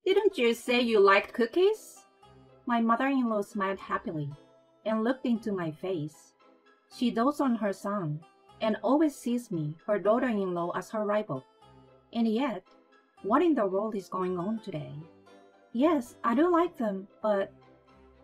Didn't you say you liked cookies? My mother-in-law smiled happily and looked into my face. She dotes on her son and always sees me, her daughter-in-law, as her rival. And yet, what in the world is going on today? Yes, I do like them, but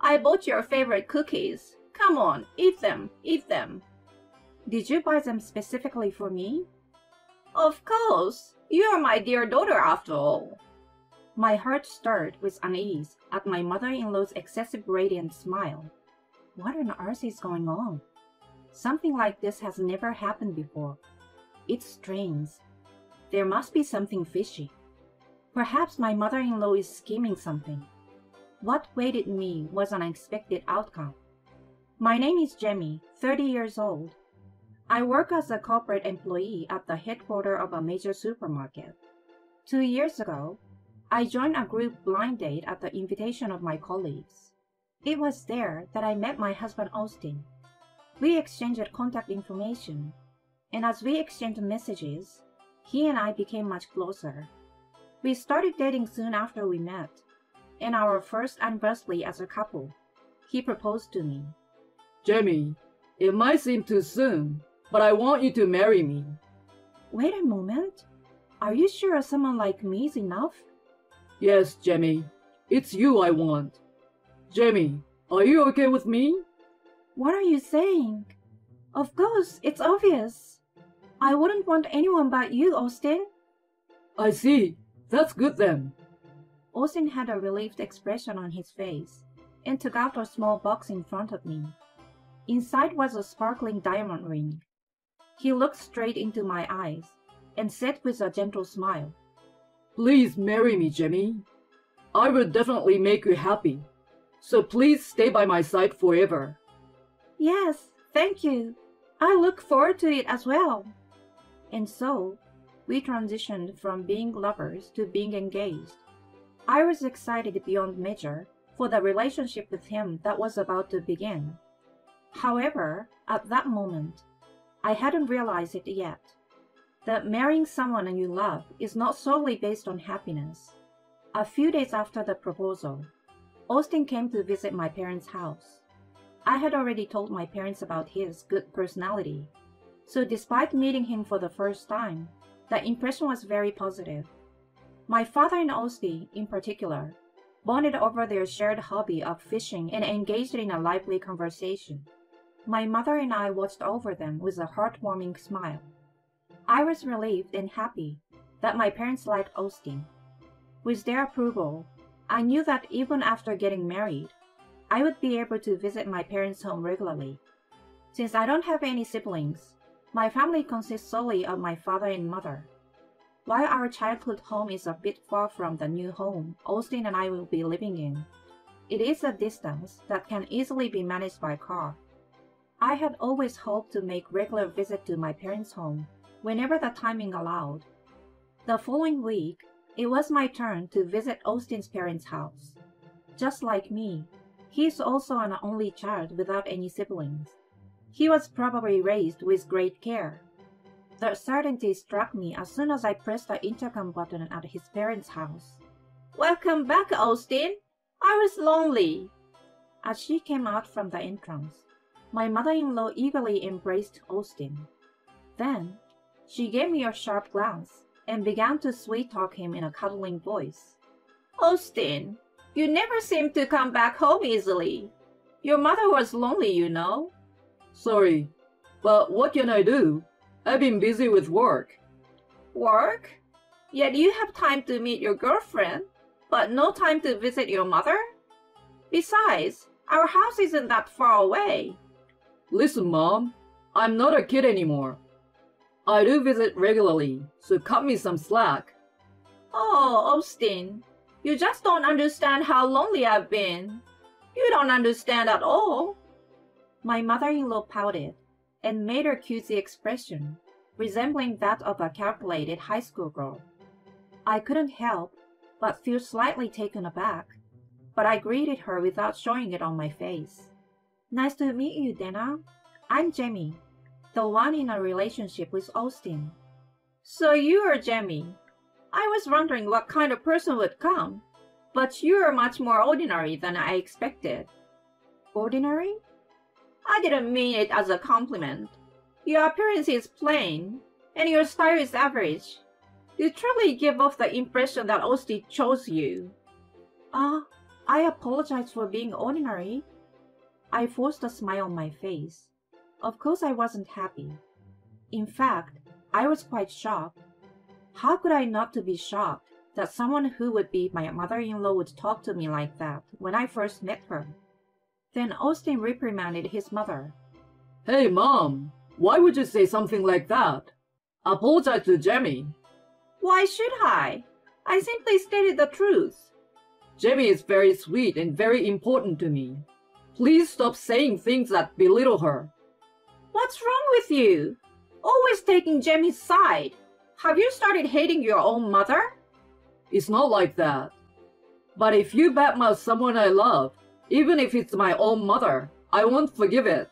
I bought your favorite cookies. Come on, eat them, eat them. Did you buy them specifically for me? Of course, you are my dear daughter after all. My heart stirred with unease at my mother-in-law's excessive radiant smile. What on earth is going on? Something like this has never happened before. It's strange. There must be something fishy. Perhaps my mother-in-law is scheming something. What waited me was an unexpected outcome. My name is Jamie, 30 years old. I work as a corporate employee at the headquarters of a major supermarket. 2 years ago, I joined a group blind date at the invitation of my colleagues. It was there that I met my husband Austin. We exchanged contact information, and as we exchanged messages, he and I became much closer. We started dating soon after we met, and our first anniversary as a couple, he proposed to me. Jamie, it might seem too soon, but I want you to marry me. Wait a moment. Are you sure someone like me is enough? Yes, Jamie. It's you I want. Jamie, are you okay with me? What are you saying? Of course, it's obvious. I wouldn't want anyone but you, Austin. I see. That's good then. Austin had a relieved expression on his face and took out a small box in front of me. Inside was a sparkling diamond ring. He looked straight into my eyes and said with a gentle smile, Please marry me, Jamie. I will definitely make you happy. So please stay by my side forever. Yes, thank you. I look forward to it as well. And so, we transitioned from being lovers to being engaged. I was excited beyond measure for the relationship with him that was about to begin. However, at that moment, I hadn't realized it yet, that marrying someone you love is not solely based on happiness. A few days after the proposal, Austin came to visit my parents' house. I had already told my parents about his good personality, so despite meeting him for the first time, the impression was very positive. My father and Austin, in particular, bonded over their shared hobby of fishing and engaged in a lively conversation. My mother and I watched over them with a heartwarming smile. I was relieved and happy that my parents liked Austin. With their approval, I knew that even after getting married, I would be able to visit my parents' home regularly. Since I don't have any siblings, my family consists solely of my father and mother. While our childhood home is a bit far from the new home Austin and I will be living in, it is a distance that can easily be managed by car. I had always hoped to make regular visits to my parents' home whenever the timing allowed. The following week, it was my turn to visit Austin's parents' house. Just like me, he is also an only child without any siblings. He was probably raised with great care. The certainty struck me as soon as I pressed the intercom button at his parents' house. Welcome back, Austin. I was lonely. As she came out from the entrance, my mother-in-law eagerly embraced Austin. Then, she gave me a sharp glance and began to sweet-talk him in a cuddling voice. Austin, you never seem to come back home easily. Your mother was lonely, you know. Sorry, but what can I do? I've been busy with work. Work? Yet you have time to meet your girlfriend, but no time to visit your mother? Besides, our house isn't that far away. Listen, Mom, I'm not a kid anymore. I do visit regularly, so cut me some slack. Oh, Austin, you just don't understand how lonely I've been. You don't understand at all. My mother-in-law pouted and made her cutesy expression, resembling that of a calculated high school girl. I couldn't help but feel slightly taken aback, but I greeted her without showing it on my face. Nice to meet you, Dana. I'm Jamie, the one in a relationship with Austin. So you are Jamie. I was wondering what kind of person would come. But you're much more ordinary than I expected. Ordinary? I didn't mean it as a compliment. Your appearance is plain, and your style is average. You truly give off the impression that Austin chose you. I apologize for being ordinary. I forced a smile on my face. Of course I wasn't happy. In fact, I was quite shocked. How could I not to be shocked that someone who would be my mother-in-law would talk to me like that when I first met her? Then Austin reprimanded his mother. Hey, Mom, why would you say something like that? Apologize to Jamie. Why should I? I simply stated the truth. Jamie is very sweet and very important to me. Please stop saying things that belittle her. What's wrong with you? Always taking Jamie's side. Have you started hating your own mother? It's not like that. But if you badmouth someone I love, even if it's my own mother, I won't forgive it.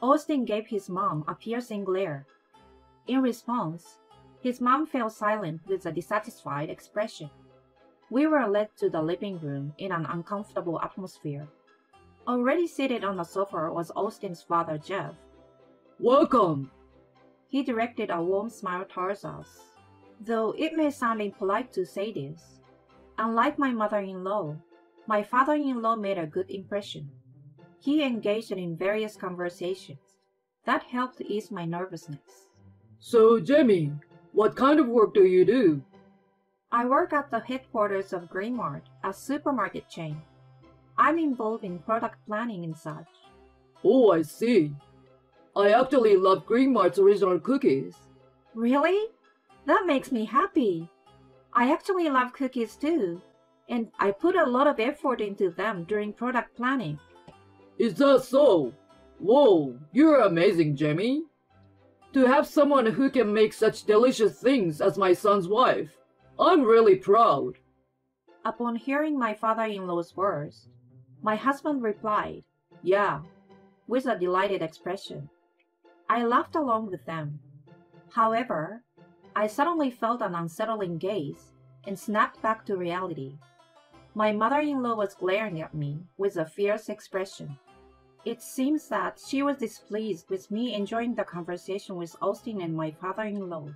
Austin gave his mom a piercing glare. In response, his mom fell silent with a dissatisfied expression. We were led to the living room in an uncomfortable atmosphere. Already seated on the sofa was Austin's father, Jeff. Welcome. He directed a warm smile towards us. Though it may sound impolite to say this, unlike my mother-in-law, my father-in-law made a good impression. He engaged in various conversations that helped ease my nervousness. So, Jamie, what kind of work do you do? I work at the headquarters of Greenmart, a supermarket chain. I'm involved in product planning and such. Oh, I see. I actually love Greenmart's original cookies. Really? That makes me happy. I actually love cookies too, and I put a lot of effort into them during product planning. Is that so? Whoa, you're amazing, Jamie. To have someone who can make such delicious things as my son's wife, I'm really proud. Upon hearing my father-in-law's words, my husband replied, "Yeah," with a delighted expression. I laughed along with them. However, I suddenly felt an unsettling gaze and snapped back to reality. My mother-in-law was glaring at me with a fierce expression. It seems that she was displeased with me enjoying the conversation with Austin and my father-in-law.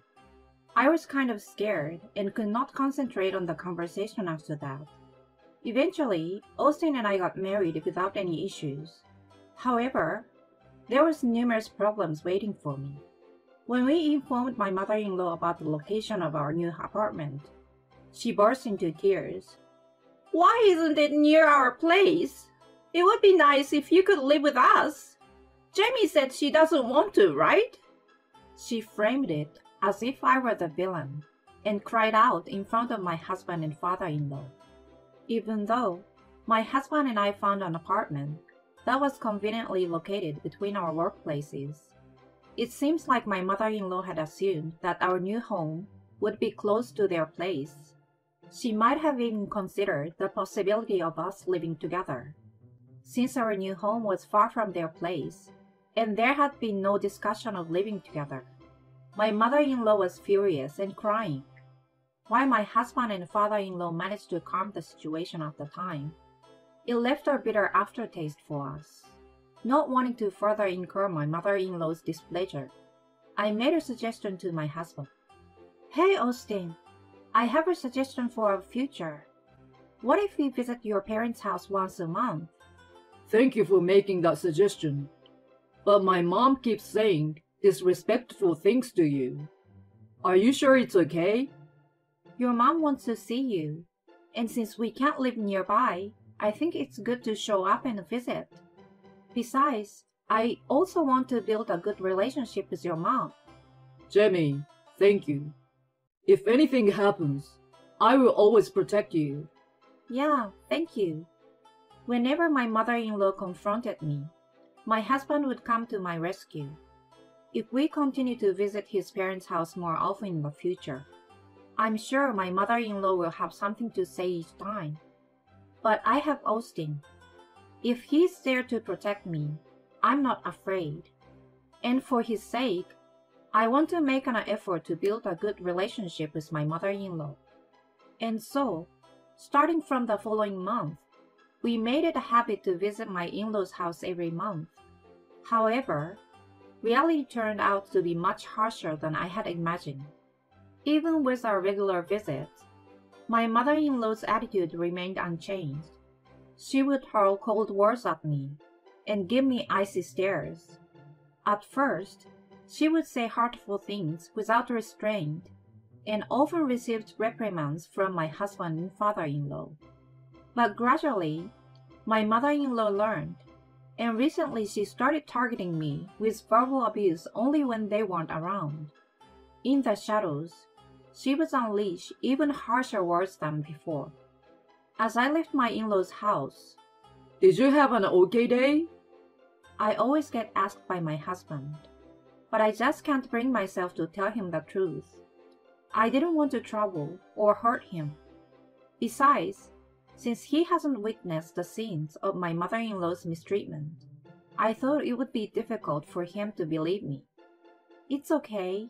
I was kind of scared and could not concentrate on the conversation after that. Eventually, Austin and I got married without any issues. However, there was numerous problems waiting for me. When we informed my mother-in-law about the location of our new apartment, she burst into tears. "Why isn't it near our place? It would be nice if you could live with us. Jamie said she doesn't want to, right?" She framed it as if I were the villain, and cried out in front of my husband and father-in-law. Even though my husband and I found an apartment that was conveniently located between our workplaces, it seems like my mother-in-law had assumed that our new home would be close to their place. She might have even considered the possibility of us living together. Since our new home was far from their place, and there had been no discussion of living together, my mother-in-law was furious and crying. While my husband and father-in-law managed to calm the situation at the time, it left a bitter aftertaste for us. Not wanting to further incur my mother-in-law's displeasure, I made a suggestion to my husband. "Hey, Austin, I have a suggestion for our future. What if we visit your parents' house once a month?" Thank you for making that suggestion. But my mom keeps saying disrespectful things to you. Are you sure it's okay? Your mom wants to see you, and since we can't live nearby, I think it's good to show up and visit. Besides, I also want to build a good relationship with your mom. Jamie, thank you. If anything happens, I will always protect you. Yeah, thank you. Whenever my mother-in-law confronted me, my husband would come to my rescue. If we continue to visit his parents' house more often in the future, I'm sure my mother-in-law will have something to say each time. But I have Austin. If he's there to protect me, I'm not afraid. And for his sake, I want to make an effort to build a good relationship with my mother-in-law. And so, Starting from the following month, we made it a habit to visit my in-laws' house every month. However, reality turned out to be much harsher than I had imagined. Even with our regular visits, my mother-in-law's attitude remained unchanged. She would hurl cold words at me and give me icy stares. At first, she would say hurtful things without restraint and often received reprimands from my husband and father-in-law. But gradually, my mother-in-law learned, and recently she started targeting me with verbal abuse only when they weren't around. In the shadows, she would unleash even harsher words than before. As I left my in-laws' house, Did you have an okay day? I always get asked by my husband, but I just can't bring myself to tell him the truth. I didn't want to trouble or hurt him. Besides, since he hasn't witnessed the scenes of my mother-in-law's mistreatment, I thought it would be difficult for him to believe me. It's okay.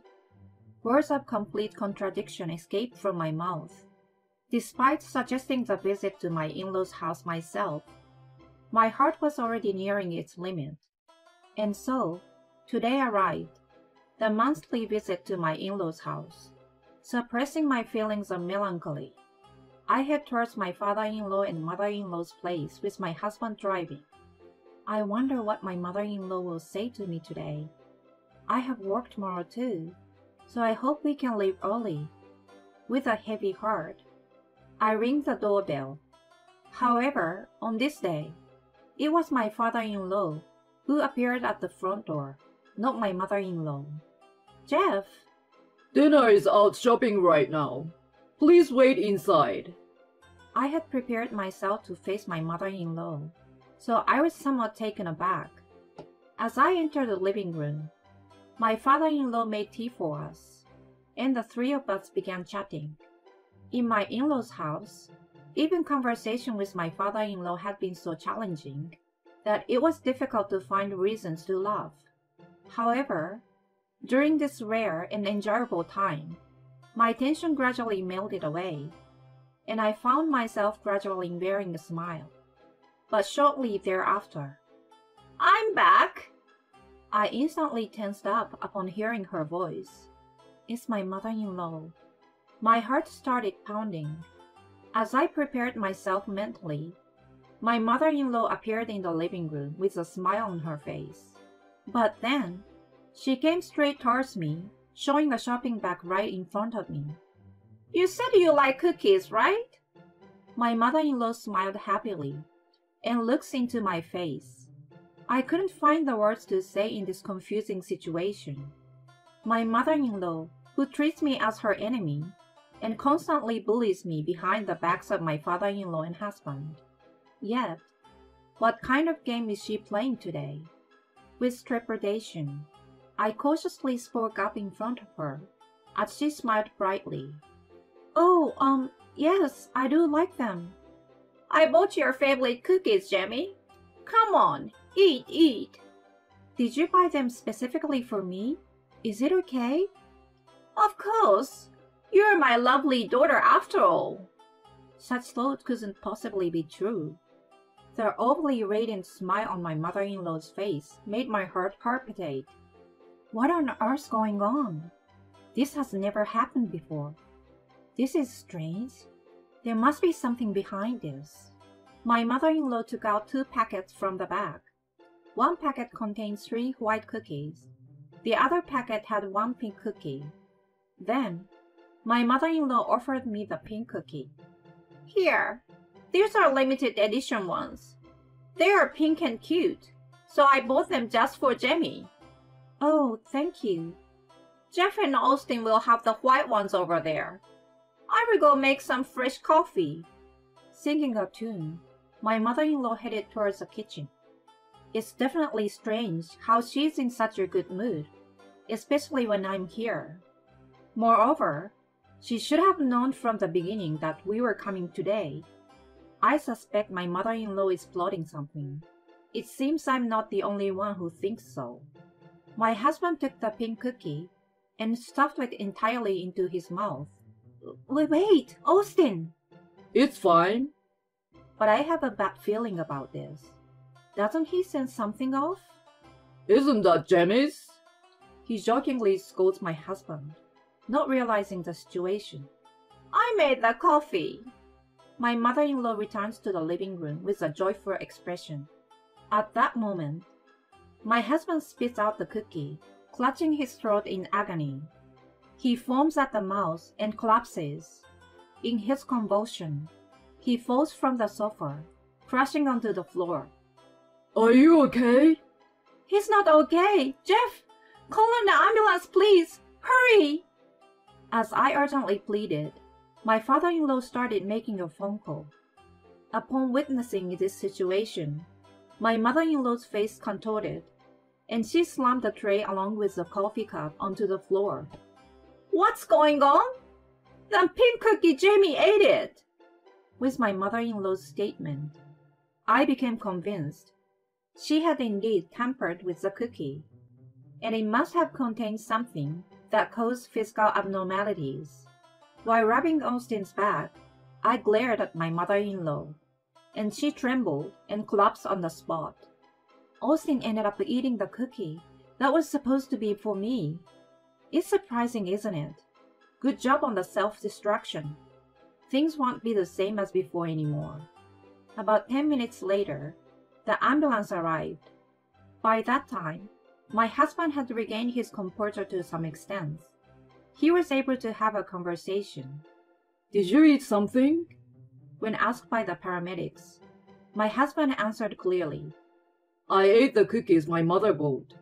Words of complete contradiction escaped from my mouth. Despite suggesting the visit to my in-laws' house myself, my heart was already nearing its limit. And so, today arrived, the monthly visit to my in-laws' house. Suppressing my feelings of melancholy, I head towards my father-in-law and mother-in-law's place with my husband driving. I wonder what my mother-in-law will say to me today. I have work tomorrow too, so I hope we can leave early. With a heavy heart, I ring the doorbell. However, on this day, it was my father-in-law who appeared at the front door, not my mother-in-law. Jeff! Dinner is out shopping right now. Please wait inside. I had prepared myself to face my mother-in-law, so I was somewhat taken aback. As I entered the living room, my father-in-law made tea for us, and the three of us began chatting. In my in-laws' house, even conversation with my father-in-law had been so challenging that it was difficult to find reasons to laugh. However, during this rare and enjoyable time, my tension gradually melted away, and I found myself gradually wearing a smile. But shortly thereafter, "I'm back!" I instantly tensed up upon hearing her voice. It's my mother-in-law. My heart started pounding. As I prepared myself mentally, my mother-in-law appeared in the living room with a smile on her face. But then, she came straight towards me, showing a shopping bag right in front of me. "You said you like cookies, right?" My mother-in-law smiled happily and looks into my face. I couldn't find the words to say in this confusing situation. My mother-in-law, who treats me as her enemy and constantly bullies me behind the backs of my father-in-law and husband. Yet, what kind of game is she playing today? With trepidation, I cautiously spoke up in front of her, as she smiled brightly. "Oh, yes, I do like them." "I bought your favorite cookies, Jamie. Come on, eat. "Did you buy them specifically for me? Is it okay?" "Of course. You're my lovely daughter after all." Such thought couldn't possibly be true. The overly radiant smile on my mother-in-law's face made my heart palpitate. What on earth's going on? This has never happened before. This is strange. There must be something behind this. My mother-in-law took out 2 packets from the bag. One packet contained 3 white cookies. The other packet had 1 pink cookie. Then, my mother-in-law offered me the pink cookie. "Here, these are limited edition ones. They are pink and cute, so I bought them just for Jamie." "Oh, thank you." "Jeff and Austin will have the white ones over there. I will go make some fresh coffee." Singing a tune, my mother-in-law headed towards the kitchen. It's definitely strange how she's in such a good mood, especially when I'm here. Moreover, she should have known from the beginning that we were coming today. I suspect my mother-in-law is plotting something. It seems I'm not the only one who thinks so. My husband took the pink cookie and stuffed it entirely into his mouth. Wait, Austin! It's fine. But I have a bad feeling about this. Doesn't he sense something off? Isn't that Jamie's? He jokingly scolds my husband, not realizing the situation. I made the coffee. My mother-in-law returns to the living room with a joyful expression. At that moment, my husband spits out the cookie, clutching his throat in agony. He foams at the mouth and collapses. In his convulsion, he falls from the sofa, crashing onto the floor. Are you okay? He's not okay! Jeff! Call an ambulance, please! Hurry! As I urgently pleaded, my father-in-law started making a phone call. Upon witnessing this situation, my mother-in-law's face contorted, and she slammed the tray along with the coffee cup onto the floor. What's going on? The pink cookie, Jamie ate it! With my mother-in-law's statement, I became convinced she had indeed tampered with the cookie, and it must have contained something that caused physical abnormalities. While rubbing Austin's back, I glared at my mother-in-law, and she trembled and collapsed on the spot. Austin ended up eating the cookie that was supposed to be for me. It's surprising, isn't it? Good job on the self-destruction. Things won't be the same as before anymore. About 10 minutes later, the ambulance arrived. By that time, my husband had regained his composure to some extent. He was able to have a conversation. Did you eat something? When asked by the paramedics, my husband answered clearly. I ate the cookies my mother bought.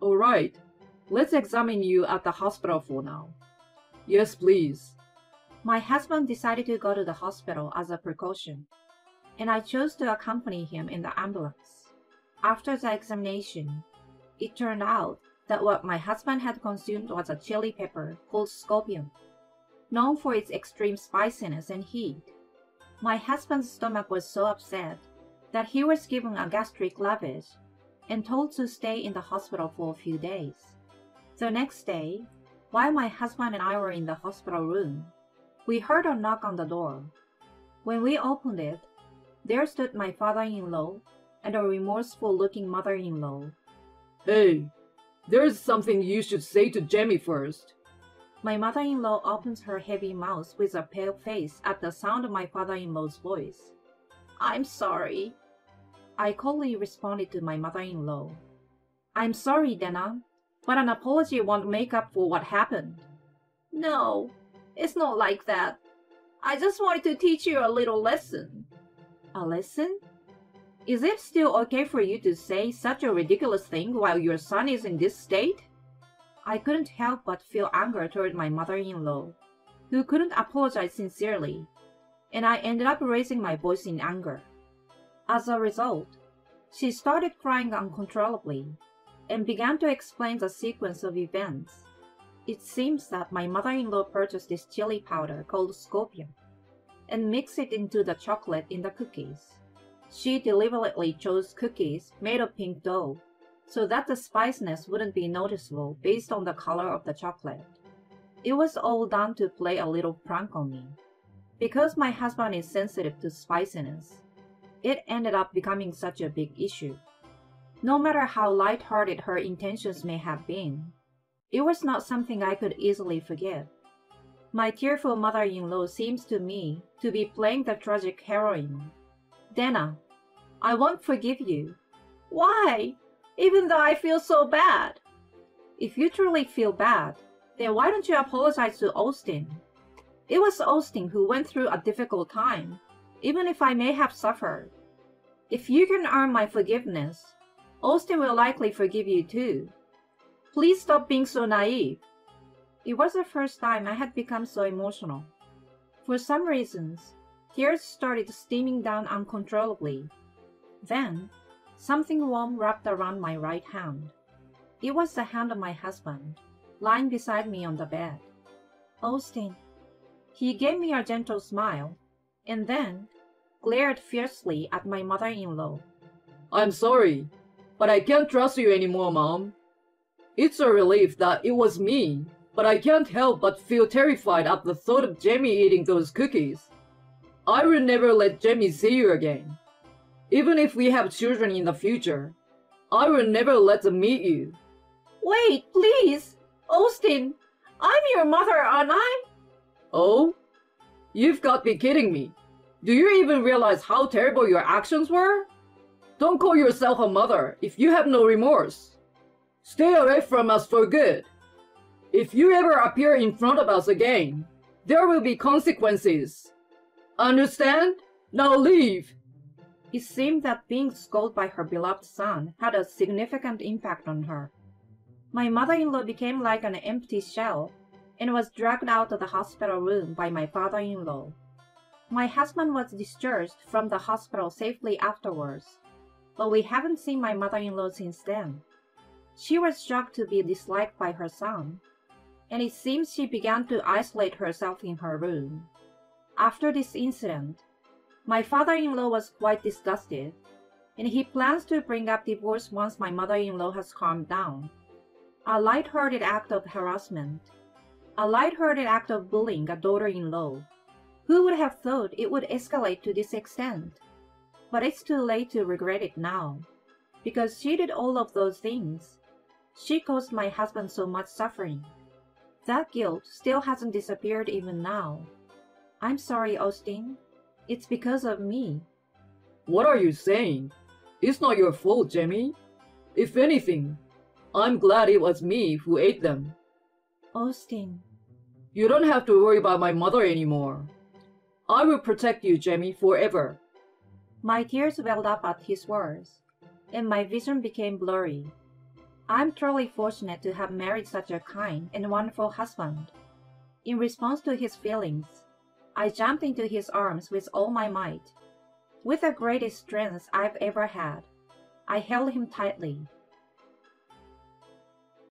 All right, let's examine you at the hospital for now. Yes, please. My husband decided to go to the hospital as a precaution, and I chose to accompany him in the ambulance. After the examination, it turned out that what my husband had consumed was a chili pepper called scorpion, known for its extreme spiciness and heat. My husband's stomach was so upset that he was given a gastric lavage and told to stay in the hospital for a few days. The next day, while my husband and I were in the hospital room, we heard a knock on the door. When we opened it, there stood my father-in-law and a remorseful-looking mother-in-law. Hey, there's something you should say to Jamie first. My mother-in-law opens her heavy mouth with a pale face at the sound of my father-in-law's voice. I'm sorry. I coldly responded to my mother-in-law. I'm sorry, Dana, but an apology won't make up for what happened. No, it's not like that. I just wanted to teach you a little lesson. A lesson? Is it still okay for you to say such a ridiculous thing while your son is in this state? I couldn't help but feel anger toward my mother-in-law, who couldn't apologize sincerely, and I ended up raising my voice in anger. As a result, she started crying uncontrollably and began to explain the sequence of events. It seems that my mother-in-law purchased this chili powder called scorpion and mixed it into the chocolate in the cookies. She deliberately chose cookies made of pink dough so that the spiciness wouldn't be noticeable based on the color of the chocolate. It was all done to play a little prank on me. Because my husband is sensitive to spiciness, it ended up becoming such a big issue. No matter how light-hearted her intentions may have been, it was not something I could easily forgive. My tearful mother-in-law seems to me to be playing the tragic heroine. Dana, I won't forgive you. Why? Even though I feel so bad. If you truly feel bad, then why don't you apologize to Austin? It was Austin who went through a difficult time, even if I may have suffered. If you can earn my forgiveness, Austin will likely forgive you too. Please stop being so naive. It was the first time I had become so emotional. For some reasons, tears started steaming down uncontrollably. Then, something warm wrapped around my right hand. It was the hand of my husband, lying beside me on the bed. Austin. He gave me a gentle smile, and then glared fiercely at my mother-in-law. I'm sorry, but I can't trust you anymore, Mom. It's a relief that it was me, but I can't help but feel terrified at the thought of Jamie eating those cookies. I will never let Jamie see you again. Even if we have children in the future, I will never let them meet you. Wait, please! Austin, I'm your mother, aren't I? Oh? You've got to be kidding me. Do you even realize how terrible your actions were? Don't call yourself a mother if you have no remorse. Stay away from us for good. If you ever appear in front of us again, there will be consequences. Understand? Now leave. It seemed that being scolded by her beloved son had a significant impact on her. My mother-in-law became like an empty shell and was dragged out of the hospital room by my father-in-law. My husband was discharged from the hospital safely afterwards, but we haven't seen my mother-in-law since then. She was shocked to be disliked by her son, and it seems she began to isolate herself in her room. After this incident, my father-in-law was quite disgusted, and he plans to bring up divorce once my mother-in-law has calmed down. A light-hearted act of harassment. A light-hearted act of bullying a daughter-in-law. Who would have thought it would escalate to this extent? But it's too late to regret it now, because she did all of those things. She caused my husband so much suffering. That guilt still hasn't disappeared even now. I'm sorry, Austin. It's because of me. What are you saying? It's not your fault, Jamie. If anything, I'm glad it was me who ate them. Austin. You don't have to worry about my mother anymore. I will protect you, Jamie, forever. My tears welled up at his words, and my vision became blurry. I'm truly fortunate to have married such a kind and wonderful husband. In response to his feelings, I jumped into his arms with all my might. With the greatest strength I've ever had, I held him tightly